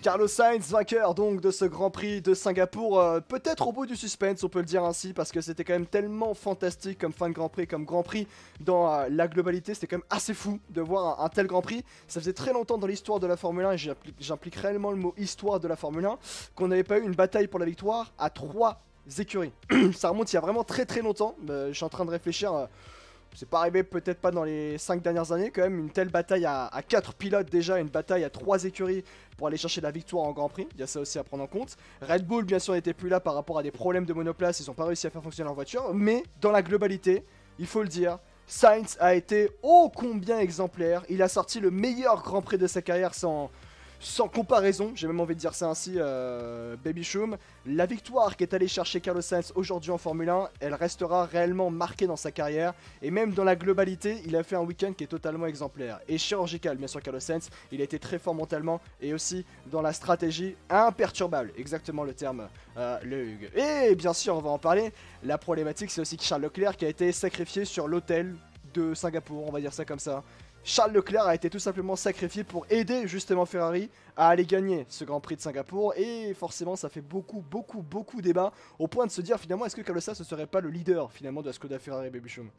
Carlos Sainz, vainqueur donc de ce Grand Prix de Singapour, peut-être au bout du suspense, on peut le dire ainsi, parce que c'était quand même tellement fantastique comme fin de Grand Prix, comme Grand Prix dans la globalité, c'était quand même assez fou de voir un tel Grand Prix. Ça faisait très longtemps dans l'histoire de la Formule 1, et j'implique réellement le mot histoire de la Formule 1, qu'on n'avait pas eu une bataille pour la victoire à 3 écuries. Ça remonte il y a vraiment très très longtemps, je suis en train de réfléchir... c'est pas arrivé peut-être pas dans les 5 dernières années quand même, une telle bataille à 4 pilotes déjà, une bataille à 3 écuries pour aller chercher la victoire en Grand Prix, il y a ça aussi à prendre en compte. Red Bull bien sûr n'était plus là par rapport à des problèmes de monoplace, ils ont pas réussi à faire fonctionner leur voiture, mais dans la globalité, il faut le dire, Sainz a été ô combien exemplaire, il a sorti le meilleur Grand Prix de sa carrière sans comparaison, j'ai même envie de dire ça ainsi, Baby Shoom. La victoire qu'est allé chercher Carlos Sainz aujourd'hui en Formule 1, elle restera réellement marquée dans sa carrière. Et même dans la globalité, il a fait un week-end qui est totalement exemplaire. Et chirurgical, bien sûr, Carlos Sainz. Il a été très fort mentalement et aussi dans la stratégie imperturbable. Exactement le terme, le Hugues. Et bien sûr, on va en parler. La problématique, c'est aussi que Charles Leclerc qui a été sacrifié sur l'hôtel de Singapour, on va dire ça comme ça. Charles Leclerc a été tout simplement sacrifié pour aider justement Ferrari à aller gagner ce Grand Prix de Singapour, et forcément ça fait beaucoup débat au point de se dire finalement est-ce que Carlos Sainz ne serait pas le leader finalement de la Skoda Ferrari, Baby Shoom.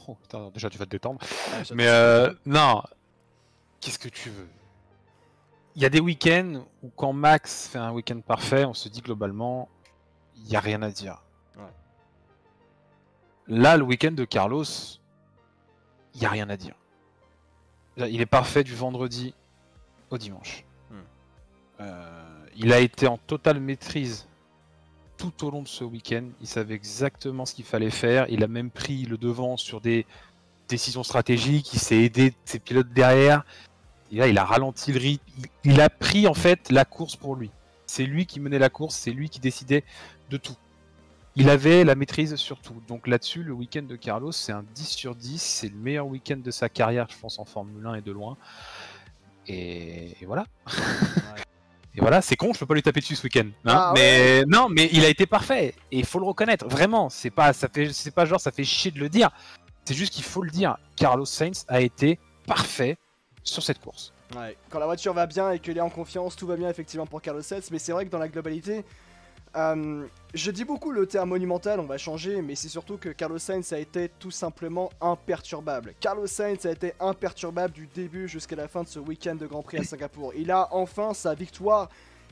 Oh, putain, déjà tu vas te détendre. Ah, Mais non, qu'est-ce que tu veux? Il y a des week-ends où quand Max fait un week-end parfait, on se dit globalement, il n'y a rien à dire. Ouais. Là, le week-end de Carlos, il n'y a rien à dire. Il est parfait du vendredi au dimanche. Il a été en totale maîtrise tout au long de ce week-end. Il savait exactement ce qu'il fallait faire. Il a même pris le devant sur des décisions stratégiques. Il s'est aidé de ses pilotes derrière. Et là, il a ralenti le rythme. Il a pris en fait la course pour lui. C'est lui qui menait la course. C'est lui qui décidait de tout. Il avait la maîtrise sur tout. Donc là-dessus, le week-end de Carlos, c'est un 10 sur 10. C'est le meilleur week-end de sa carrière, je pense, en Formule 1 et de loin. Et voilà. Ouais. Et voilà, c'est con, je peux pas lui taper dessus ce week-end. Hein, Ah, mais ouais. non, mais il a été parfait. Et il faut le reconnaître. Vraiment, c'est pas genre ça fait chier de le dire. C'est juste qu'il faut le dire. Carlos Sainz a été parfait sur cette course. Ouais. Quand la voiture va bien et qu'il est en confiance, tout va bien effectivement pour Carlos Sainz, mais c'est vrai que dans la globalité... je dis beaucoup le terme monumental, on va changer, mais c'est surtout que Carlos Sainz a été tout simplement imperturbable. Carlos Sainz a été imperturbable du début jusqu'à la fin de ce week-end de Grand Prix à Singapour. Il a enfin sa victoire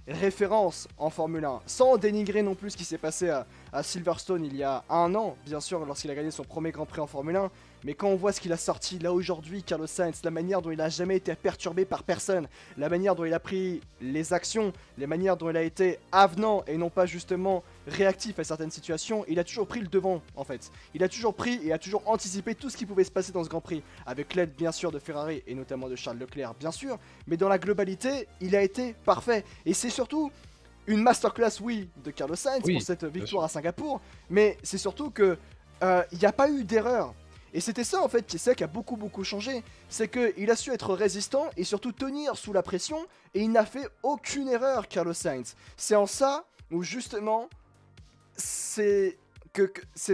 référence en Formule 1, sans dénigrer non plus ce qui s'est passé à Silverstone il y a un an, bien sûr, lorsqu'il a gagné son premier Grand Prix en Formule 1, mais quand on voit ce qu'il a sorti là aujourd'hui, Carlos Sainz, la manière dont il a jamais été perturbé par personne, la manière dont il a pris les actions, les manières dont il a été avenant et non pas justement réactif à certaines situations, il a toujours pris le devant en fait. Il a toujours pris et a toujours anticipé tout ce qui pouvait se passer dans ce Grand Prix, avec l'aide bien sûr de Ferrari et notamment de Charles Leclerc bien sûr, mais dans la globalité, il a été parfait. Et c'est surtout une masterclass, oui, de Carlos Sainz pour cette victoire à Singapour, mais c'est surtout que il n'y a pas eu d'erreur. Et c'était ça en fait qui a beaucoup changé, c'est qu'il a su être résistant et surtout tenir sous la pression, et il n'a fait aucune erreur Carlos Sainz. C'est en ça où justement, c'est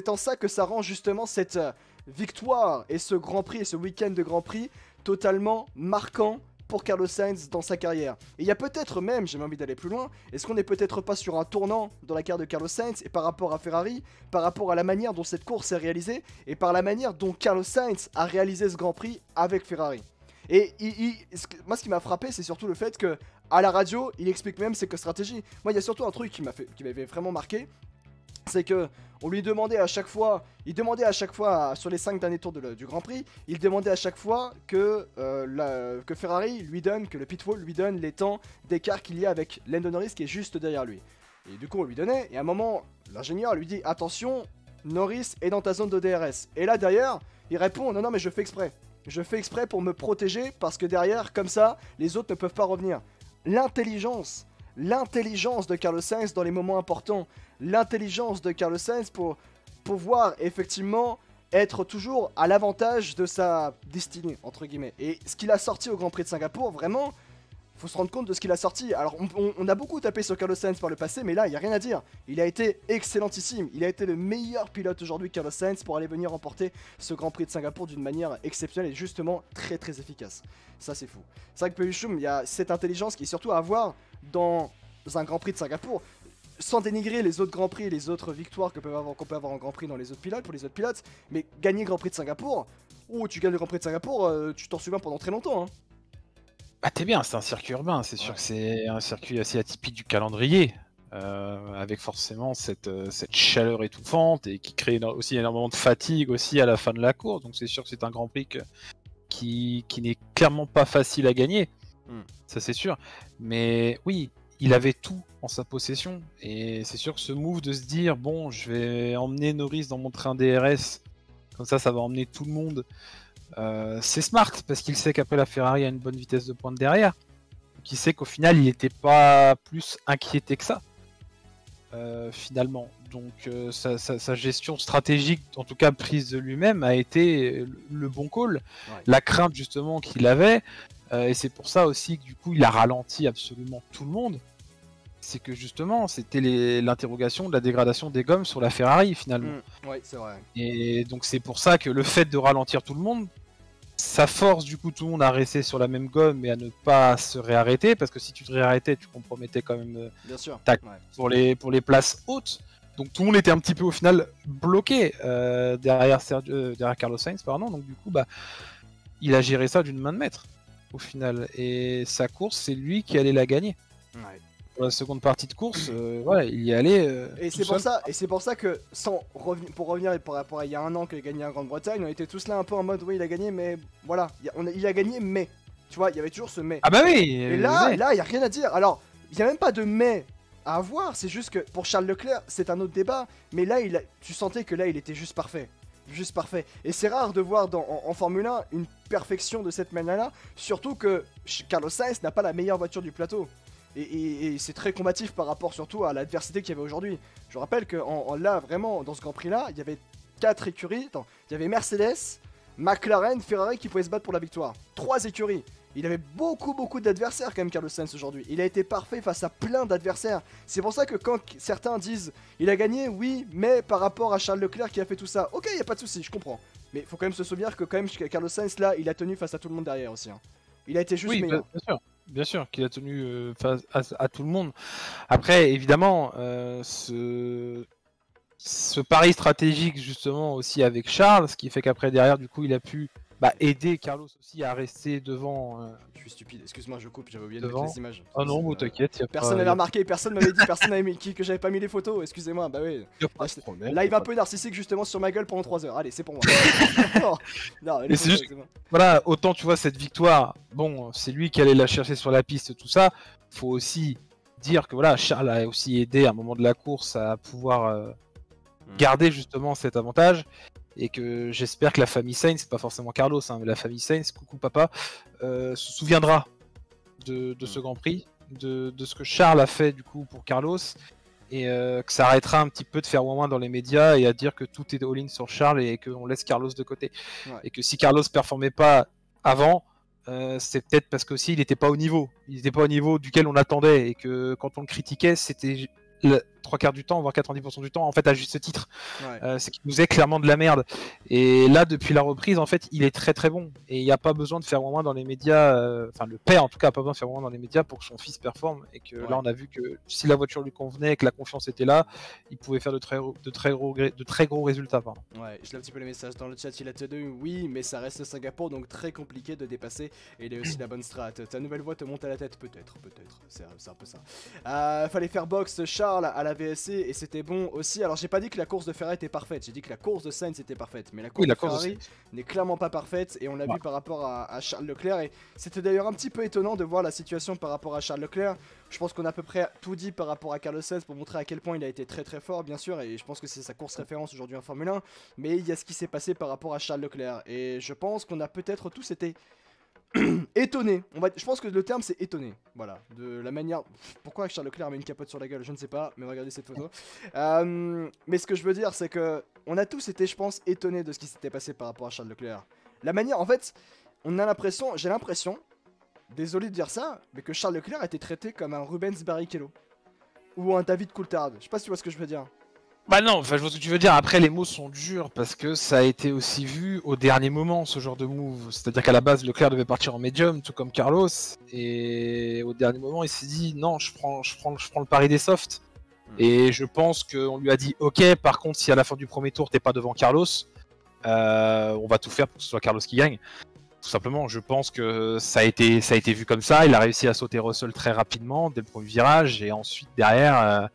en ça que ça rend justement cette victoire et ce Grand Prix et ce week-end de Grand Prix totalement marquant pour Carlos Sainz dans sa carrière. Et il y a peut-être même, j'ai envie d'aller plus loin, est-ce qu'on n'est peut-être pas sur un tournant dans la carrière de Carlos Sainz, et par rapport à Ferrari, par rapport à la manière dont cette course est réalisée, et par la manière dont Carlos Sainz a réalisé ce Grand Prix avec Ferrari. Et moi ce qui m'a frappé, c'est surtout le fait que à la radio, il explique même ses stratégies. Moi il y a surtout un truc qui m'avait vraiment marqué, c'est que on lui demandait à chaque fois, sur les 5 derniers tours du Grand Prix, il demandait à chaque fois que Ferrari lui donne, que le pitfall lui donne les temps d'écart qu'il y a avec Lando Norris qui est juste derrière lui. Et du coup on lui donnait, et à un moment, l'ingénieur lui dit attention, Norris est dans ta zone de DRS. Et là derrière, il répond non mais je fais exprès. Je fais exprès pour me protéger parce que derrière, comme ça, les autres ne peuvent pas revenir. L'intelligence de Carlos Sainz dans les moments importants, l'intelligence de Carlos Sainz pour pouvoir effectivement être toujours à l'avantage de sa destinée, entre guillemets. Et ce qu'il a sorti au Grand Prix de Singapour, vraiment, faut se rendre compte de ce qu'il a sorti. Alors on a beaucoup tapé sur Carlos Sainz par le passé, mais là il n'y a rien à dire. Il a été excellentissime, il a été le meilleur pilote aujourd'hui Carlos Sainz pour aller venir remporter ce Grand Prix de Singapour d'une manière exceptionnelle et justement très très efficace. Ça c'est fou. C'est vrai que Peugeot, il y a cette intelligence qui est surtout à avoir dans un Grand Prix de Singapour, sans dénigrer les autres Grands Prix et les autres victoires qu'on peut avoir en Grand Prix dans les autres pilotes, pour les autres pilotes, mais gagner le Grand Prix de Singapour, tu gagnes le Grand Prix de Singapour, tu t'en souviens pendant très longtemps. Hein. Bah t'es bien, c'est un circuit urbain, c'est sûr que c'est un circuit assez atypique du calendrier, avec forcément cette chaleur étouffante et qui crée aussi énormément de fatigue aussi à la fin de la course, donc c'est sûr que c'est un Grand Prix qui n'est clairement pas facile à gagner, ça c'est sûr, mais oui, il avait tout en sa possession, et c'est sûr que ce move de se dire, bon, je vais emmener Norris dans mon train DRS, comme ça va emmener tout le monde. C'est smart parce qu'il sait qu'après la Ferrari a une bonne vitesse de pointe derrière, qu'il sait qu'au final il n'était pas plus inquiété que ça finalement, donc sa gestion stratégique, en tout cas prise de lui-même, a été le bon call. La crainte justement qu'il avait, et c'est pour ça aussi que du coup il a ralenti absolument tout le monde, c'est que justement c'était l'interrogation de la dégradation des gommes sur la Ferrari finalement. Ouais, c'est vrai. Et donc c'est pour ça que le fait de ralentir tout le monde, ça force du coup tout le monde à rester sur la même gomme et à ne pas se réarrêter, parce que si tu te réarrêtais, tu compromettais quand même bien sûr. Pour les places hautes. Donc tout le monde était un petit peu au final bloqué derrière Carlos Sainz, pardon. Donc du coup, il a géré ça d'une main de maître au final. Et sa course, c'est lui qui allait la gagner. Ouais. Pour la seconde partie de course, il y allait. Et c'est pour ça que, pour revenir par rapport à il y a un an qu'il a gagné en Grande-Bretagne, on était tous là un peu en mode oui, il a gagné, mais voilà, il a gagné, mais tu vois, il y avait toujours ce mais. Ah bah oui. Et là, il y a rien à dire. Alors, il y a même pas de mais à avoir. C'est juste que pour Charles Leclerc, c'est un autre débat. Mais là, tu sentais que là, il était juste parfait. Juste parfait. Et c'est rare de voir en Formule 1 une perfection de cette manière-là. Surtout que Carlos Sainz n'a pas la meilleure voiture du plateau. Et c'est très combatif par rapport surtout à l'adversité qu'il y avait aujourd'hui. Je rappelle que là, vraiment, dans ce Grand Prix-là, il y avait 4 écuries. Attends, il y avait Mercedes, McLaren, Ferrari qui pouvaient se battre pour la victoire. 3 écuries. Il avait beaucoup d'adversaires quand même, Carlos Sainz, aujourd'hui. Il a été parfait face à plein d'adversaires. C'est pour ça que quand certains disent il a gagné, oui, mais par rapport à Charles Leclerc qui a fait tout ça, ok, il n'y a pas de souci, je comprends. Mais il faut quand même se souvenir que quand même Carlos Sainz, là, il a tenu face à tout le monde derrière aussi. Hein. Il a été juste meilleur. Bien sûr qu'il a tenu face à tout le monde. Après, évidemment, ce pari stratégique justement aussi avec Charles, ce qui fait qu'après derrière, du coup, il a pu aider Carlos aussi à rester devant. Je suis stupide, excuse-moi, je coupe, j'avais oublié devant. de mettre les images. Oh non, bon, t'inquiète. Personne n'avait remarqué, personne m'avait dit, personne n'avait mis que j'avais pas mis les photos, excusez-moi, bah oui. Live un peu narcissique justement sur ma gueule pendant 3 heures, allez, c'est pour moi. non, mais c'est juste, voilà, autant tu vois cette victoire, bon, c'est lui qui allait la chercher sur la piste, tout ça. Faut aussi dire que voilà, Charles a aussi aidé à un moment de la course à pouvoir garder justement cet avantage. Et que j'espère que la famille Sainz, pas forcément Carlos, hein, mais la famille Sainz, coucou papa, se souviendra de ce Grand Prix, de ce que Charles a fait du coup pour Carlos, et que ça arrêtera un petit peu de faire ouin dans les médias et à dire que tout est all-in sur Charles et qu'on laisse Carlos de côté. Ouais. Et que si Carlos performait pas avant, c'est peut-être parce qu'aussi il n'était pas au niveau. Il n'était pas au niveau duquel on attendait, et que quand on le critiquait, c'était 3/4 du temps, voire 90% du temps, en fait, à juste titre. Ouais. C'est qu'il nous est clairement de la merde. Et là, depuis la reprise, en fait, il est très très bon. Et il n'y a pas besoin de faire moins dans les médias, enfin, le père en tout cas, n'a pas besoin de faire moins dans les médias pour que son fils performe. Et que là, on a vu que si la voiture lui convenait et que la confiance était là, il pouvait faire de très gros résultats. Pardon. Ouais, je lis un petit peu les messages dans le chat. Il a te dit oui, mais ça reste Singapour, donc très compliqué de dépasser. Et il a aussi la bonne strat. Ta nouvelle voix te monte à la tête, peut-être. C'est un peu ça. Fallait faire box Charles à la VSC et c'était bon aussi. Alors j'ai pas dit que la course de Ferrari était parfaite, j'ai dit que la course de Sainz était parfaite, mais la course de Ferrari n'est clairement pas parfaite et on l'a vu par rapport à Charles Leclerc. Et c'était d'ailleurs un petit peu étonnant de voir la situation par rapport à Charles Leclerc. Je pense qu'on a à peu près tout dit par rapport à Carlos Sainz pour montrer à quel point il a été très très fort, bien sûr, et je pense que c'est sa course référence aujourd'hui en Formule 1. Mais il y a ce qui s'est passé par rapport à Charles Leclerc et je pense qu'on a peut-être tous été étonné, je pense que le terme c'est étonné, voilà, de la manière, pourquoi Charles Leclerc met une capote sur la gueule, je ne sais pas, mais regardez cette photo, mais ce que je veux dire c'est que on a tous été, je pense, étonnés de ce qui s'était passé par rapport à Charles Leclerc, la manière, en fait, on a l'impression, j'ai l'impression désolé de dire ça, mais que Charles Leclerc a été traité comme un Rubens Barrichello. Ou un David Coulthard. Je sais pas si tu vois ce que je veux dire. Bah non, enfin je vois ce que tu veux dire. Après les mots sont durs parce que ça a été aussi vu au dernier moment ce genre de move. C'est-à-dire qu'à la base Leclerc devait partir en médium, tout comme Carlos, et au dernier moment il s'est dit non, je prends le pari des softs. Et je pense qu'on lui a dit ok, par contre si à la fin du premier tour t'es pas devant Carlos, on va tout faire pour que ce soit Carlos qui gagne. Tout simplement, je pense que ça a été vu comme ça. Il a réussi à sauter Russell très rapidement dès le premier virage, et ensuite derrière,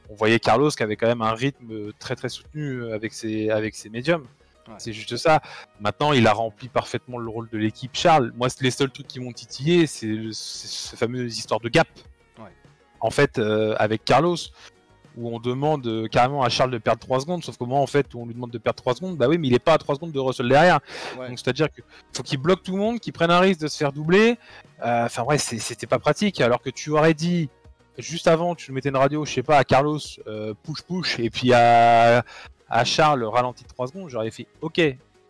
on voyait Carlos qui avait quand même un rythme très très soutenu avec ses médiums. Ouais. C'est juste ça. Maintenant, il a rempli parfaitement le rôle de l'équipe Charles. Moi, les seuls trucs qui m'ont titillé, c'est ces fameuses histoires de gap. Ouais. En fait, avec Carlos, où on demande carrément à Charles de perdre 3 secondes, sauf qu'au moment en fait où on lui demande de perdre 3 secondes, bah oui, mais il est pas à 3 secondes de Russell derrière. Ouais. Donc c'est-à-dire qu'il faut qu'il bloque tout le monde, qu'il prenne un risque de se faire doubler. Enfin ouais, c'était pas pratique. Alors que tu aurais dit juste avant, tu mettais une radio, je sais pas, à Carlos, push, et puis à Charles, ralenti de 3 secondes, j'aurais fait ok.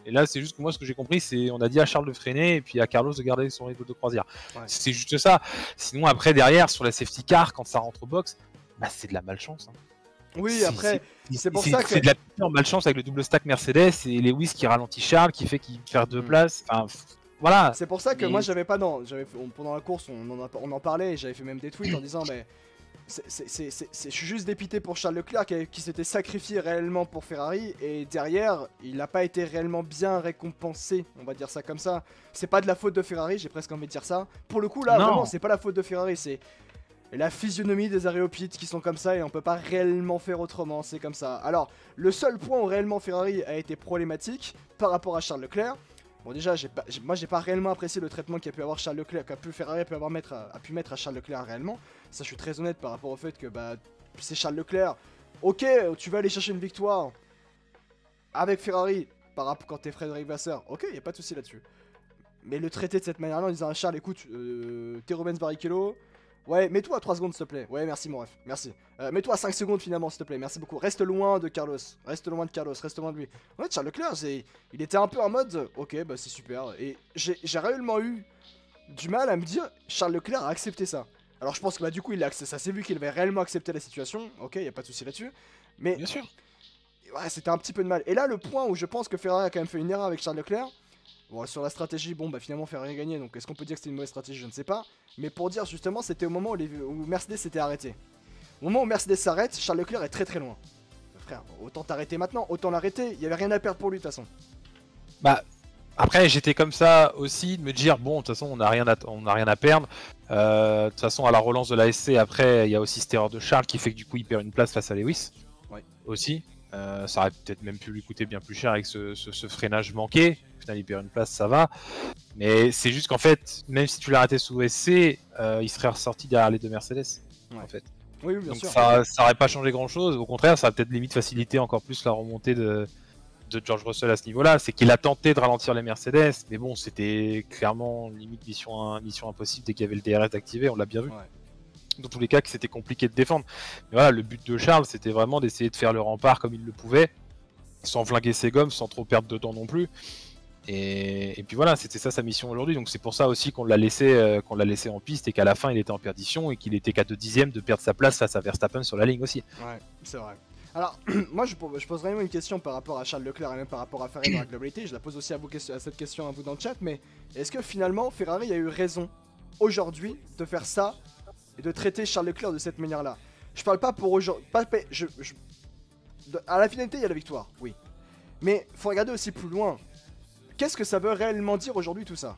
Et là, c'est juste que moi, ce que j'ai compris, c'est on a dit à Charles de freiner et puis à Carlos de garder son rythme de croisière. Ouais. C'est juste ça. Sinon, après, derrière, sur la safety car, quand ça rentre au box, bah, c'est de la malchance. Hein. Oui, après, c'est pour ça que... C'est de la pure malchance avec le double stack Mercedes et Lewis qui ralentit Charles, qui fait qu'il perd 2 places. Enfin, voilà. C'est pour ça que moi, j'avais pas... Non, pendant la course, on en parlait et j'avais fait même des tweets en disant... Mais je suis juste dépité pour Charles Leclerc qui s'était sacrifié réellement pour Ferrari, et derrière il n'a pas été réellement bien récompensé, on va dire ça comme ça. C'est pas de la faute de Ferrari, j'ai presque envie de dire ça. Pour le coup là, non. Vraiment c'est pas la faute de Ferrari, c'est la physionomie des aéropites qui sont comme ça et on peut pas réellement faire autrement, c'est comme ça. Alors le seul point où réellement Ferrari a été problématique par rapport à Charles Leclerc, bon déjà moi j'ai pas réellement apprécié le traitement qu'a pu avoir Charles Leclerc, qu'a pu Ferrari a pu mettre à Charles Leclerc réellement. Ça je suis très honnête par rapport au fait que bah c'est Charles Leclerc. Ok, tu vas aller chercher une victoire avec Ferrari par rapport quand t'es Frédéric Vasseur, ok, y a pas de souci là-dessus. Mais le traiter de cette manière-là en disant à Charles, écoute, t'es Rubens Barrichello, ouais, mets-toi à 3 secondes s'il te plaît. Ouais, merci mon ref, merci. Mets-toi à 5 secondes finalement s'il te plaît, merci beaucoup. Reste loin de Carlos, reste loin de lui. Ouais, Charles Leclerc, il était un peu en mode, ok, bah c'est super. Et j'ai réellement eu du mal à me dire, Charles Leclerc a accepté ça. Alors je pense que bah du coup ça s'est vu qu'il avait réellement accepté la situation, ok, y a pas de souci là-dessus. Mais bien sûr. Ouais, c'était un petit peu de mal. Et là le point où je pense que Ferrari a quand même fait une erreur avec Charles Leclerc, bon sur la stratégie, bon bah finalement Ferrari a gagné, donc est-ce qu'on peut dire que c'était une mauvaise stratégie, je ne sais pas. Mais pour dire justement, c'était au moment où Mercedes s'était arrêté. Au moment où Mercedes s'arrête, Charles Leclerc est très très loin. Frère, autant t'arrêter maintenant, autant l'arrêter, il y avait rien à perdre pour lui de toute façon. Bah après, j'étais comme ça aussi, de me dire, bon, de toute façon, on n'a rien à perdre. De toute façon, à la relance de la SC, après, il y a aussi cette erreur de Charles qui fait que du coup, il perd une place face à Lewis. Ouais. Aussi. Ça aurait peut-être même pu lui coûter bien plus cher avec ce freinage manqué. Au final, il perd une place, ça va. Mais c'est juste qu'en fait, même si tu l'as arrêté sous SC, il serait ressorti derrière les deux Mercedes. Ouais. En fait. Oui, bien donc sûr. Ça aurait pas changé grand-chose. Au contraire, ça a peut-être limite facilité encore plus la remontée de George Russell à ce niveau-là, c'est qu'il a tenté de ralentir les Mercedes, mais bon, c'était clairement limite mission impossible dès qu'il y avait le DRS activé, on l'a bien vu. Ouais. Dans tous les cas, que c'était compliqué de défendre. Mais voilà, le but de Charles, c'était vraiment d'essayer de faire le rempart comme il le pouvait, sans flinguer ses gommes, sans trop perdre de temps non plus. Et puis voilà, c'était ça sa mission aujourd'hui. Donc c'est pour ça aussi qu'on l'a laissé en piste et qu'à la fin il était en perdition et qu'il était qu'à 2 dixièmes de perdre sa place face à Verstappen sur la ligne aussi. Ouais, c'est vrai. Alors, moi je pose vraiment une question par rapport à Charles Leclerc et même par rapport à Ferrari dans la globalité. Je la pose aussi à cette question à vous dans le chat, mais est-ce que finalement Ferrari a eu raison aujourd'hui de faire ça et de traiter Charles Leclerc de cette manière-là? Je parle pas pour aujourd'hui. À la finalité, il y a la victoire, oui. Mais faut regarder aussi plus loin. Qu'est-ce que ça veut réellement dire aujourd'hui tout ça?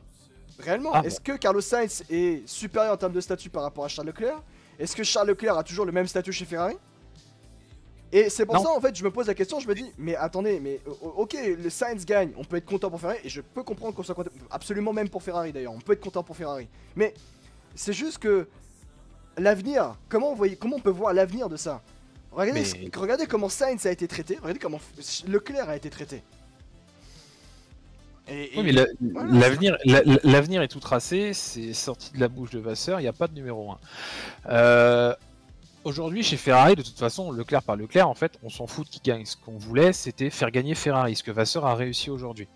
Réellement, est-ce que Carlos Sainz est supérieur en termes de statut par rapport à Charles Leclerc? Est-ce que Charles Leclerc a toujours le même statut chez Ferrari? Et c'est pour ça en fait je me pose la question, je me dis mais attendez, mais ok, le Sainz gagne, on peut être content pour Ferrari et je peux comprendre qu'on soit content, absolument même pour Ferrari d'ailleurs, on peut être content pour Ferrari. Mais c'est juste que l'avenir, comment on peut voir l'avenir de ça? Regardez comment Sainz a été traité, regardez comment Leclerc a été traité. Oui, mais l'avenir est tout tracé, c'est sorti de la bouche de Vasseur, il n'y a pas de numéro 1. Aujourd'hui, chez Ferrari, de toute façon, Leclerc par Leclerc, en fait, on s'en fout de qui gagne. Ce qu'on voulait, c'était faire gagner Ferrari, ce que Vasseur a réussi aujourd'hui.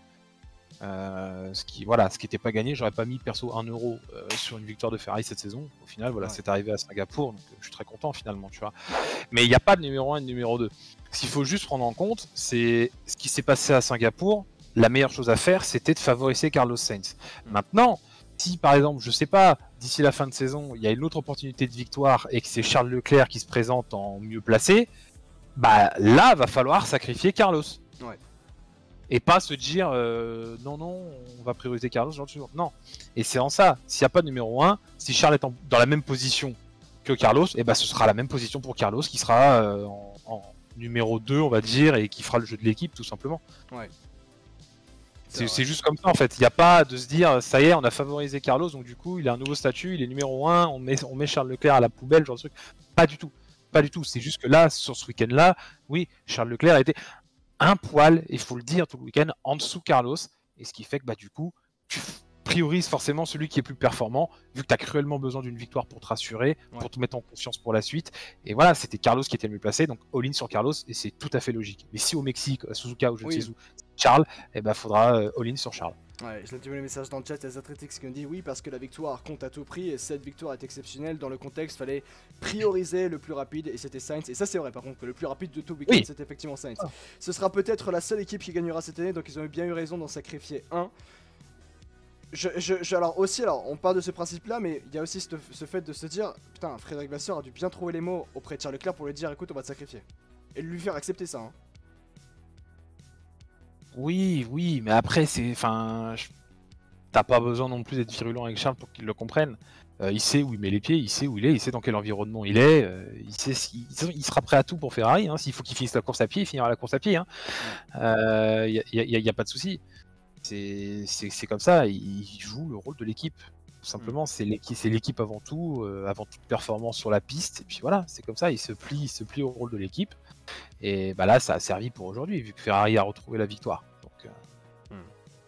Ce qui n'était pas gagné, j'aurais pas mis perso 1 euro sur une victoire de Ferrari cette saison. Au final, voilà, c'est arrivé à Singapour, donc je suis très content finalement, tu vois. Mais il n'y a pas de numéro 1 et de numéro 2. Ce qu'il faut juste prendre en compte, c'est ce qui s'est passé à Singapour. La meilleure chose à faire, c'était de favoriser Carlos Sainz. Maintenant, si par exemple, je sais pas, d'ici la fin de saison, il y a une autre opportunité de victoire et que c'est Charles Leclerc qui se présente en mieux placé, bah là, va falloir sacrifier Carlos. Ouais. Et pas se dire non, on va prioriser Carlos, genre toujours. Non. Et c'est en ça, s'il n'y a pas de numéro 1, si Charles est dans la même position que Carlos, et bah ce sera la même position pour Carlos qui sera en numéro 2, on va dire, et qui fera le jeu de l'équipe tout simplement. Ouais. C'est juste comme ça en fait. Il n'y a pas de se dire ça y est, on a favorisé Carlos, donc du coup il a un nouveau statut, il est numéro 1, on met Charles Leclerc à la poubelle, genre de truc. Pas du tout. Pas du tout. C'est juste que là, sur ce week-end-là, oui, Charles Leclerc a été un poil, il faut le dire tout le week-end, en dessous Carlos, et ce qui fait que bah, du coup, tu priorises forcément celui qui est plus performant, vu que tu as cruellement besoin d'une victoire pour te rassurer, pour te mettre en confiance pour la suite. Et voilà, c'était Carlos qui était le mieux placé, donc all-in sur Carlos, et c'est tout à fait logique. Mais si au Mexique, à Suzuka ou je ne sais où, Charles, eh ben, faudra all-in sur Charles. Ouais, je l'ai vu le message dans le chat, il y a Zatritix qui me dit oui parce que la victoire compte à tout prix et cette victoire est exceptionnelle. Dans le contexte, fallait prioriser le plus rapide et c'était Sainz. Et ça c'est vrai par contre que le plus rapide de tout le week-end c'était effectivement Sainz. Ce sera peut-être la seule équipe qui gagnera cette année, donc ils ont bien eu raison d'en sacrifier un. Alors on part de ce principe là, mais il y a aussi ce fait de se dire putain, Frédéric Vasseur a dû bien trouver les mots auprès de Charles Leclerc pour lui dire écoute on va te sacrifier. Et lui faire accepter ça. Hein. Oui, mais après, t'as pas besoin non plus d'être virulent avec Charles pour qu'il le comprenne. Il sait où il met les pieds, il sait où il est, il sait dans quel environnement il est, il sera prêt à tout pour Ferrari. Hein. S'il faut qu'il finisse la course à pied, il finira la course à pied. Il n'y a pas de souci. C'est comme ça, il joue le rôle de l'équipe. Tout simplement, c'est l'équipe avant tout, avant toute performance sur la piste. Et puis voilà, c'est comme ça, il se plie au rôle de l'équipe. Et bah là, ça a servi pour aujourd'hui, vu que Ferrari a retrouvé la victoire. Donc,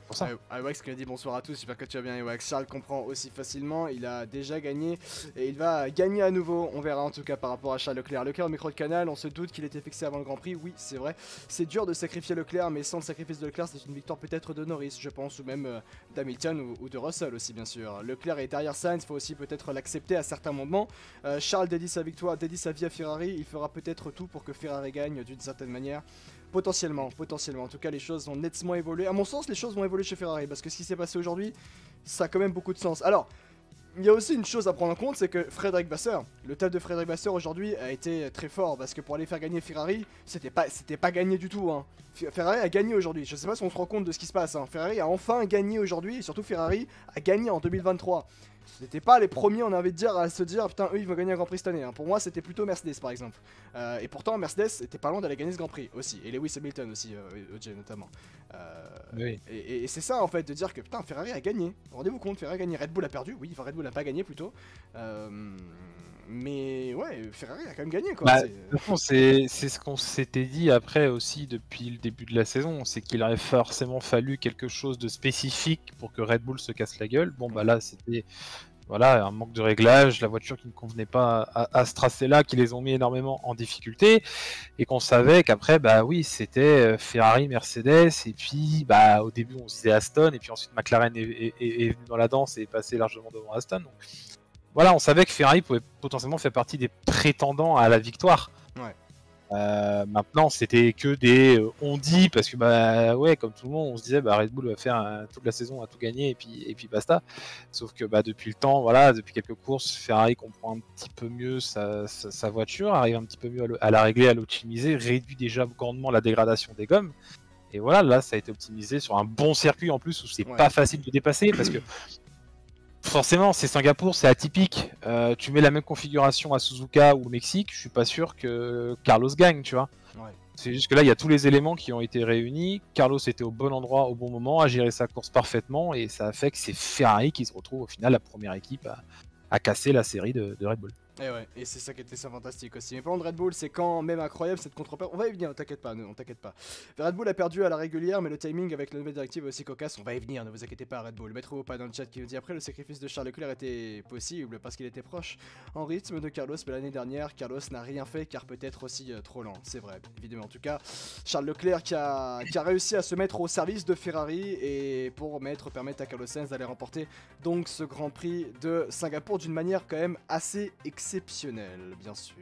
pour ça. Iwax qui a dit bonsoir à tous, j'espère que tu vas bien Iwax. Charles comprend aussi facilement, il a déjà gagné et il va gagner à nouveau. On verra en tout cas par rapport à Charles Leclerc. Leclerc au micro de Canal, on se doute qu'il était fixé avant le Grand Prix. Oui, c'est vrai. C'est dur de sacrifier Leclerc, mais sans le sacrifice de Leclerc, c'est une victoire peut-être de Norris, je pense, ou même d'Hamilton ou de Russell aussi, bien sûr. Leclerc est derrière Sainz, il faut aussi peut-être l'accepter à certains moments. Charles dédie sa victoire, dédie sa vie à Ferrari. Il fera peut-être tout pour que Ferrari gagne d'une certaine manière. Potentiellement. En tout cas, les choses vont nettement évoluer. À mon sens, les choses vont évoluer chez Ferrari parce que ce qui s'est passé aujourd'hui, ça a quand même beaucoup de sens. Alors, il y a aussi une chose à prendre en compte, c'est que Frédéric Vasseur, le taf de Frédéric Vasseur aujourd'hui a été très fort parce que pour aller faire gagner Ferrari, c'était pas gagné du tout. Hein. Ferrari a gagné aujourd'hui. Je sais pas si on se rend compte de ce qui se passe. Hein. Ferrari a enfin gagné aujourd'hui et surtout Ferrari a gagné en 2023. C'était pas les premiers, on avait à se dire putain, eux ils vont gagner un Grand Prix cette année. Hein. Pour moi, c'était plutôt Mercedes par exemple. Et pourtant, Mercedes était pas loin d'aller gagner ce Grand Prix aussi. Et Lewis Hamilton aussi, OJ notamment. Oui. Et c'est ça en fait, de dire que putain, Ferrari a gagné. Rendez-vous compte, Ferrari a gagné. Red Bull a perdu, oui, enfin Red Bull a pas gagné plutôt. Mais ouais, Ferrari a quand même gagné quoi. C'est ce qu'on s'était dit après aussi depuis le début de la saison, c'est qu'il aurait forcément fallu quelque chose de spécifique pour que Red Bull se casse la gueule. Bon bah là c'était un manque de réglage, la voiture qui ne convenait pas à ce tracé-là, qui les ont mis énormément en difficulté, et qu'on savait qu'après bah oui c'était Ferrari, Mercedes, et puis bah au début on se disait Aston, et puis ensuite McLaren est venu dans la danse et est passé largement devant Aston. Donc, voilà, on savait que Ferrari pouvait potentiellement faire partie des prétendants à la victoire. Ouais. Maintenant, c'était que des on dit, parce que bah ouais, comme tout le monde, on se disait bah Red Bull va faire toute la saison à tout gagner et puis basta. Sauf que bah depuis le temps, voilà, depuis quelques courses, Ferrari comprend un petit peu mieux sa voiture, arrive un petit peu mieux à la régler, à l'optimiser, réduit déjà grandement la dégradation des gommes. Et voilà, là, ça a été optimisé sur un bon circuit en plus où c'est pas facile de dépasser parce que forcément, c'est Singapour, c'est atypique. Tu mets la même configuration à Suzuka ou au Mexique, je suis pas sûr que Carlos gagne, tu vois. Ouais. C'est juste que là, il y a tous les éléments qui ont été réunis. Carlos était au bon endroit, au bon moment, a géré sa course parfaitement, et ça a fait que c'est Ferrari qui se retrouve au final la première équipe à casser la série de Red Bull. Et ouais, et c'est ça qui était ça fantastique aussi. Mais parlant de Red Bull, c'est quand même incroyable cette contre-perte. On va y venir, ne t'inquiète pas, on t'inquiète pas. Red Bull a perdu à la régulière, mais le timing avec la nouvelle directive est aussi cocasse. On va y venir, ne vous inquiétez pas, Red Bull. Maître pas dans le chat qui nous dit après le sacrifice de Charles Leclerc était possible parce qu'il était proche en rythme de Carlos, mais l'année dernière, Carlos n'a rien fait car peut-être aussi trop lent. C'est vrai, évidemment. En tout cas, Charles Leclerc qui a réussi à se mettre au service de Ferrari et pour permettre à Carlos Sainz d'aller remporter donc ce Grand Prix de Singapour d'une manière quand même assez exceptionnelle, bien sûr.